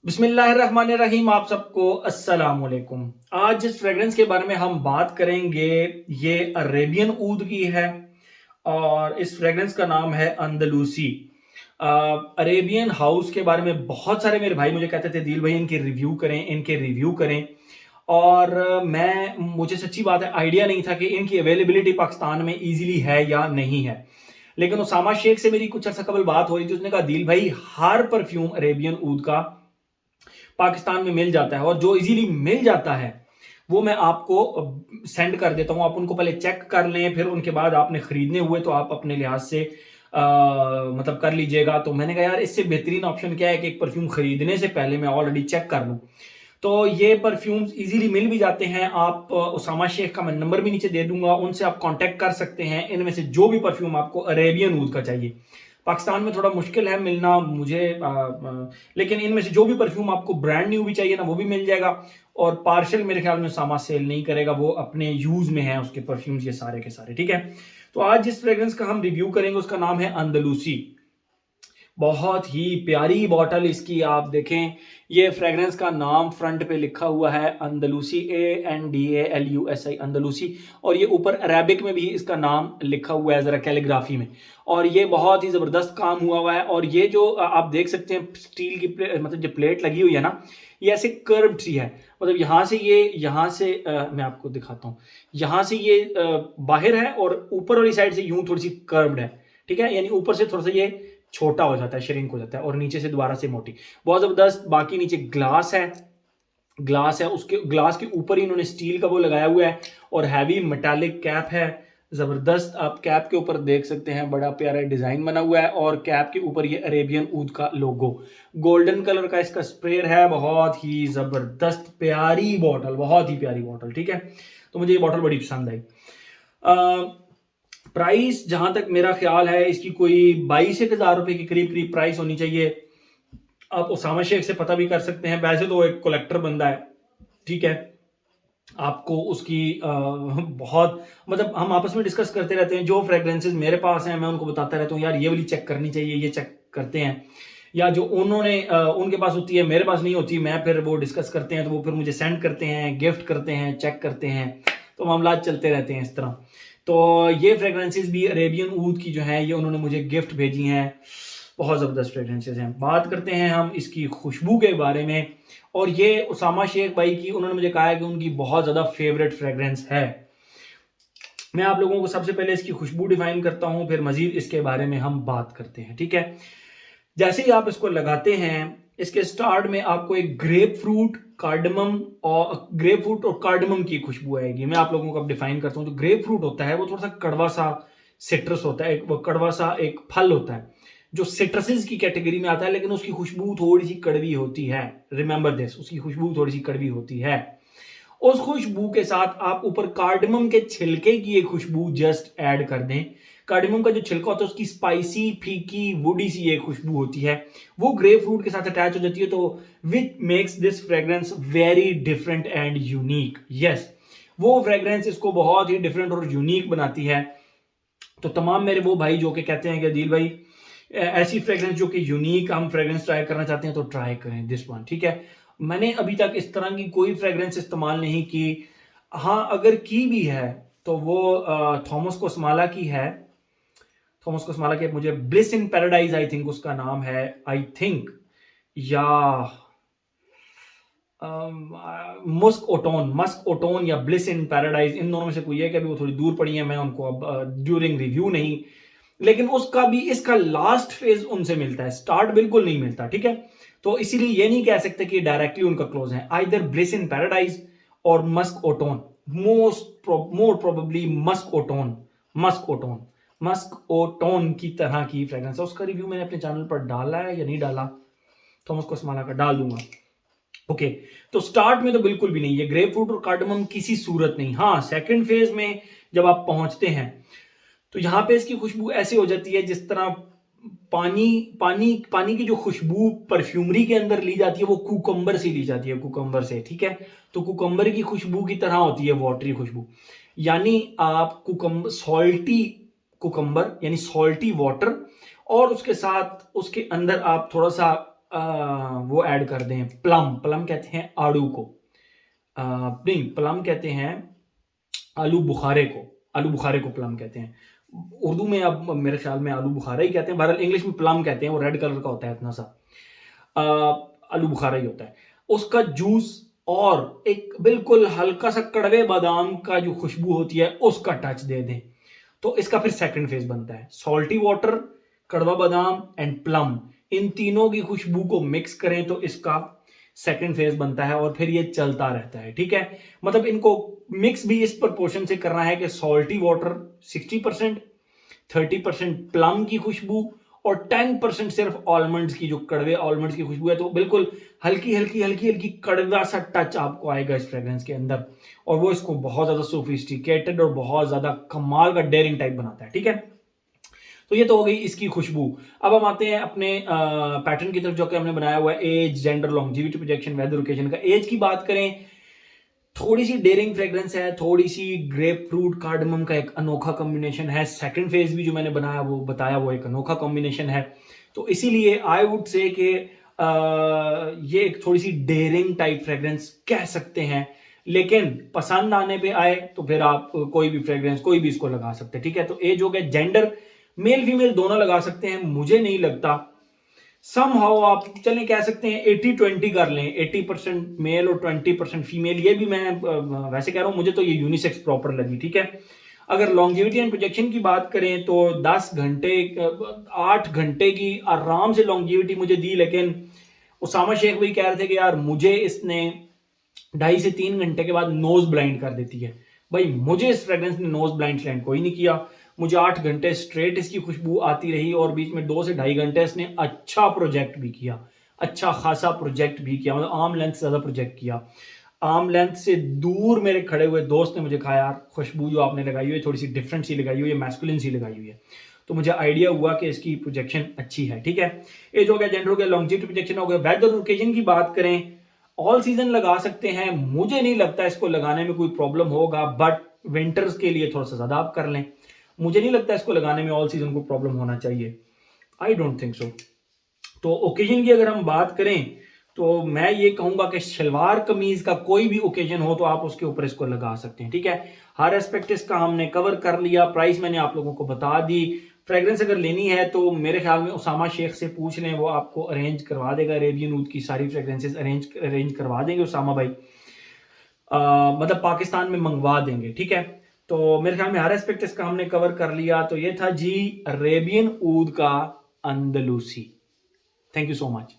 बिस्मिल्लाहिर्रहमानिर्रहीम। आप सबको अस्सलाम वालेकुम। आज जिस फ्रेग्रेंस के बारे में हम बात करेंगे ये अरेबियन ऊद की है और इस फ्रेग्रेंस का नाम है अंदलूसी। अरेबियन हाउस के बारे में बहुत सारे मेरे भाई मुझे कहते थे दिल भाई इनके रिव्यू करें और मैं मुझे सच्ची बात है आइडिया नहीं था कि इनकी अवेलेबिलिटी पाकिस्तान में इजीली है या नहीं है। लेकिन उसामा शेख से मेरी कुछ अर्सा कबल बात हो रही थी, उसने कहा दिल भाई हर परफ्यूम अरेबियन ऊद का पाकिस्तान में मिल जाता है और जो इजीली मिल जाता है वो मैं आपको सेंड कर देता हूं। आप उनको पहले चेक कर लें, फिर उनके बाद आपने खरीदने हुए तो आप अपने लिहाज से मतलब कर लीजिएगा। तो मैंने कहा यार इससे बेहतरीन ऑप्शन क्या है कि एक परफ्यूम खरीदने से पहले मैं ऑलरेडी चेक कर लूं। तो ये परफ्यूम्स इजीली मिल भी जाते हैं। आप उसामा शेख का मैं नंबर भी नीचे दे दूंगा, उनसे आप कांटेक्ट कर सकते हैं। इनमें से जो भी परफ्यूम आपको अरेबियन ऊद का चाहिए, पाकिस्तान में थोड़ा मुश्किल है मिलना मुझे लेकिन इनमें से जो भी परफ्यूम आपको ब्रांड न्यू भी चाहिए ना वो भी मिल जाएगा। और पार्शल मेरे ख्याल में उसामा सेल नहीं करेगा, वो अपने यूज में है उसके परफ्यूम्स ये सारे के सारे, ठीक है। तो आज जिस फ्रेग्रेंस का हम रिव्यू करेंगे उसका नाम है अंदलूसी। बहुत ही प्यारी बॉटल इसकी, आप देखें ये फ्रेग्रेंस का नाम फ्रंट पे लिखा हुआ है अंदलूसी, ANDALUSI अंदलूसी। और ये ऊपर अरेबिक में भी इसका नाम लिखा हुआ है जरा कैलीग्राफी में। और ये बहुत ही जबरदस्त काम हुआ है। और ये जो आप देख सकते हैं स्टील की मतलब जो प्लेट लगी हुई है ना, ये ऐसे कर्व्ड सी है। मतलब यहाँ से मैं आपको दिखाता हूँ। यहाँ से ये बाहर है और ऊपर वाली साइड से यूं थोड़ी सी कर्व्ड है, ठीक है। यानी ऊपर से थोड़ा सा ये छोटा हो जाता है, श्रिंक हो जाता है, और नीचे से दोबारा से मोटी, बहुत जबरदस्त। बाकी नीचे ग्लास है उसके ग्लास के ऊपर ही इन्होंने स्टील का वो लगाया हुआ है और हैवी मेटालिक कैप है, जबरदस्त। आप कैप के ऊपर देख सकते हैं बड़ा प्यारा डिजाइन बना हुआ है और कैप के ऊपर ये अरेबियन ऊद का लोगो, गोल्डन कलर का इसका स्प्रेयर है। बहुत ही जबरदस्त प्यारी बॉटल, बहुत ही प्यारी बॉटल, ठीक है। तो मुझे ये बॉटल बड़ी पसंद आई। प्राइस जहां तक मेरा ख्याल है इसकी कोई 22,000 रुपए के करीब करीब प्राइस होनी चाहिए। आप उसामा शेख से पता भी कर सकते हैं, वैसे तो वो एक कलेक्टर बंदा है, ठीक है। आपको उसकी बहुत मतलब हम आपस में डिस्कस करते रहते हैं। जो फ्रेग्रेंसेस मेरे पास हैं मैं उनको बताता रहता हूँ यार ये वाली चेक करनी चाहिए, ये चेक करते हैं। या जो उन्होंने उनके पास होती है मेरे पास नहीं होती, मैं फिर वो डिस्कस करते हैं तो वो फिर मुझे सेंड करते हैं, गिफ्ट करते हैं, चेक करते हैं। तो मामला चलते रहते हैं इस तरह। तो ये फ्रेग्रेंसेस भी अरेबियन ऊद की जो है ये उन्होंने मुझे गिफ्ट भेजी हैं। बहुत ज़बरदस्त फ्रेग्रेंसेस हैं। बात करते हैं हम इसकी खुशबू के बारे में। और ये उसामा शेख भाई की उन्होंने मुझे कहा है कि उनकी बहुत ज़्यादा फेवरेट फ्रेग्रेंस है। मैं आप लोगों को सबसे पहले इसकी खुशबू डिफाइन करता हूं, फिर मजीद इसके बारे में हम बात करते हैं, ठीक है। जैसे ही आप इसको लगाते हैं इसके स्टार्ट में आपको एक ग्रेप फ्रूट और कार्डमम की खुशबू आएगी। मैं आप लोगों को अब डिफाइन करता हूं। जो ग्रेप फ्रूट होता है वो थोड़ा सा कड़वा सा सिट्रस होता है, वो कड़वा सा एक फल होता है जो सिट्रसेस की कैटेगरी में आता है, लेकिन उसकी खुशबू थोड़ी सी कड़वी होती है। रिमेंबर दिस, उसकी खुशबू थोड़ी सी कड़वी होती है। उस खुशबू के साथ आप ऊपर कार्डमम के छिलके की एक खुशबू जस्ट ऐड कर दें। कार्डमम का जो छिलका होता है उसकी स्पाइसी फीकी वुडी सी एक खुशबू होती है, वो ग्रेप फ्रूट के साथ अटैच हो जाती है। तो which makes this fragrance very different and unique. Yes, वो फ्रेग्रेंस इसको बहुत ही डिफरेंट और यूनिक बनाती है। तो तमाम मेरे वो भाई जो कि कहते हैं कि दिल भाई ऐसी फ्रेग्रेंस जो कि यूनिक हम फ्रेग्रेंस ट्राई करना चाहते हैं तो ट्राई करें दिस वन, ठीक है। मैंने अभी तक इस तरह की कोई फ्रेग्रेंस इस्तेमाल नहीं की। हाँ, अगर की भी है तो वो थॉमस कोस्माला की है। थॉमस कोस्माला की मुझे bliss in paradise I think उसका नाम है, आई थिंक, या मस्क ओटोन या ब्लिस इन पैराडाइज, इन दोनों में से कोई है कि अभी वो थोड़ी दूर पड़ी है, मैं उनको अब ड्यूरिंग रिव्यू नहीं। लेकिन उसका भी इसका लास्ट फेज उनसे मिलता है, स्टार्ट बिल्कुल नहीं मिलता, ठीक है। तो इसीलिए ये नहीं कह सकते कि डायरेक्टली उनका क्लोज है। आइदर ब्लिस इन पैराडाइज और मस्क ओटोन, मोर प्रोबेबली मस्क ओटोन की तरह की फ्रेग्रेंस है। उसका रिव्यू मैंने अपने चैनल पर डाला है या नहीं डाला, थॉमस कोस्माला का डाल दूंगा। ओके, तो स्टार्ट में तो बिल्कुल भी नहीं है ग्रेप फ्रूट और कार्डमम, किसी सूरत नहीं। हाँ, सेकंड फेज में जब आप पहुंचते हैं तो यहां पे इसकी खुशबू ऐसी हो जाती है जिस तरह पानी पानी पानी की जो खुशबू परफ्यूमरी के अंदर ली जाती है वो कुकम्बर से ली जाती है, कुकम्बर से, ठीक है। तो कुकम्बर की खुशबू की तरह होती है वाटरी खुशबू। यानी आप सॉल्टी कुकम्बर यानी सॉल्टी वाटर, और उसके साथ उसके अंदर आप थोड़ा सा वो ऐड कर दें, प्लम, प्लम कहते हैं आड़ू को, नहीं प्लम कहते हैं आलू बुखारे को, आलू बुखारे को प्लम कहते हैं। उर्दू में अब मेरे ख्याल में आलू बुखारा ही कहते हैं, बहरहाल इंग्लिश में प्लम कहते हैं, वो रेड कलर का होता है इतना सा, आलू बुखारा ही होता है। उसका जूस और एक बिल्कुल हल्का सा कड़वे बादाम का जो खुशबू होती है उसका टच दे दें, तो इसका फिर सेकंड फेज बनता है। सॉल्टी वाटर, कड़वा बादाम एंड प्लम, इन तीनों की खुशबू को मिक्स करें तो इसका सेकंड फेज बनता है और फिर ये चलता रहता है, ठीक है। मतलब इनको मिक्स भी इस प्रोपोर्शन से करना है कि सॉल्टी वाटर 60%, 30% प्लम की खुशबू और 10% सिर्फ आलमंड्स की, जो कड़वे आलमंड्स की खुशबू है। तो बिल्कुल हल्की हल्की हल्की हल्की कड़वा सा टच आपको आएगा इस फ्रेग्रेंस के अंदर, और वो इसको बहुत ज्यादा सोफिस्टिकेटेड और बहुत ज्यादा कमाल का डेयरिंग टाइप बनाता है, ठीक है। तो ये तो हो गई इसकी खुशबू। अब हम आते हैं अपने पैटर्न की तरफ जो कि हमने बनाया हुआ है, age, gender, longevity, projection, weather, occasion का। एज की बात करें, थोड़ी सी डेयरिंग फ्रेग्रेंस है, थोड़ी सी ग्रेप फ्रूट कार्डमम का एक अनोखा कॉम्बिनेशन है। सेकंड फेज भी जो मैंने बनाया वो बताया, वो एक अनोखा कॉम्बिनेशन है। तो इसीलिए आई वुड से कि ये एक थोड़ी सी डेयरिंग टाइप फ्रेग्रेंस कह सकते हैं, लेकिन पसंद आने पे आए तो फिर आप कोई भी फ्रेग्रेंस कोई भी इसको लगा सकते हैं, ठीक है। तो एज हो गया, जेंडर मेल फीमेल दोनों लगा सकते हैं, मुझे नहीं लगता। समहाउ आप चलें कह सकते हैं 80-20 कर लें, 80% मेल और 20% फीमेल। ये भी मैं वैसे कह रहा हूं, मुझे तो ये यूनिसेक्स प्रॉपर लगी, ठीक है। अगर लॉन्जिविटी एंड प्रोजेक्शन की बात करें तो 10 घंटे 8 घंटे की आराम से लॉन्जिविटी मुझे दी, लेकिन उसामा शेख भी कह रहे थे कि यार मुझे इसने 2.5 से 3 घंटे के बाद नोज ब्लाइंड कर देती है। भाई मुझे इस फ्रेग्रेंस ने नोज ब्लाइंड स्लैंड कोई नहीं किया, मुझे 8 घंटे स्ट्रेट इसकी खुशबू आती रही और बीच में 2 से 2.5 घंटे इसने अच्छा प्रोजेक्ट भी किया, अच्छा खासा प्रोजेक्ट भी किया, मतलब आर्म लेंथ से ज्यादा प्रोजेक्ट किया। आर्म लेंथ से दूर मेरे खड़े हुए दोस्त ने मुझे कहा यार खुशबू जो आपने लगाई हुई है थोड़ी सी डिफरेंट सी लगाई हुई है, मैस्कुलिन सी लगाई हुई है। तो मुझे आइडिया हुआ कि इसकी प्रोजेक्शन अच्छी है, ठीक है। एज हो गया, जेंडर हो गया, लॉन्जिविटी प्रोजेक्शन हो गया। वेदर ओकेजन की बात करें, ऑल सीजन लगा सकते हैं, मुझे नहीं लगता इसको लगाने में कोई प्रॉब्लम होगा, बट विंटर्स के लिए थोड़ा सा ज्यादा आप कर लें। मुझे नहीं लगता इसको लगाने में ऑल सीजन को प्रॉब्लम होना चाहिए, आई डोंट थिंक सो। तो ओकेजन की अगर हम बात करें तो मैं ये कहूंगा कि शलवार कमीज का कोई भी ओकेजन हो तो आप उसके ऊपर इसको लगा सकते हैं, ठीक है। हर एस्पेक्ट इसका हमने कवर कर लिया, प्राइस मैंने आप लोगों को बता दी। फ्रेग्रेंस अगर लेनी है तो मेरे ख्याल में उसामा शेख से पूछ लें, वो आपको अरेंज करवा देगा, अरेबियन ऊद की सारी फ्रेग्रेंसेस अरेंज करवा देंगे उसामा भाई, मतलब पाकिस्तान में मंगवा देंगे, ठीक है। तो मेरे ख्याल में हर एस्पेक्ट इसका हमने कवर कर लिया। तो ये था जी अरेबियन ऊद का अंदलूसी। Thank you so much.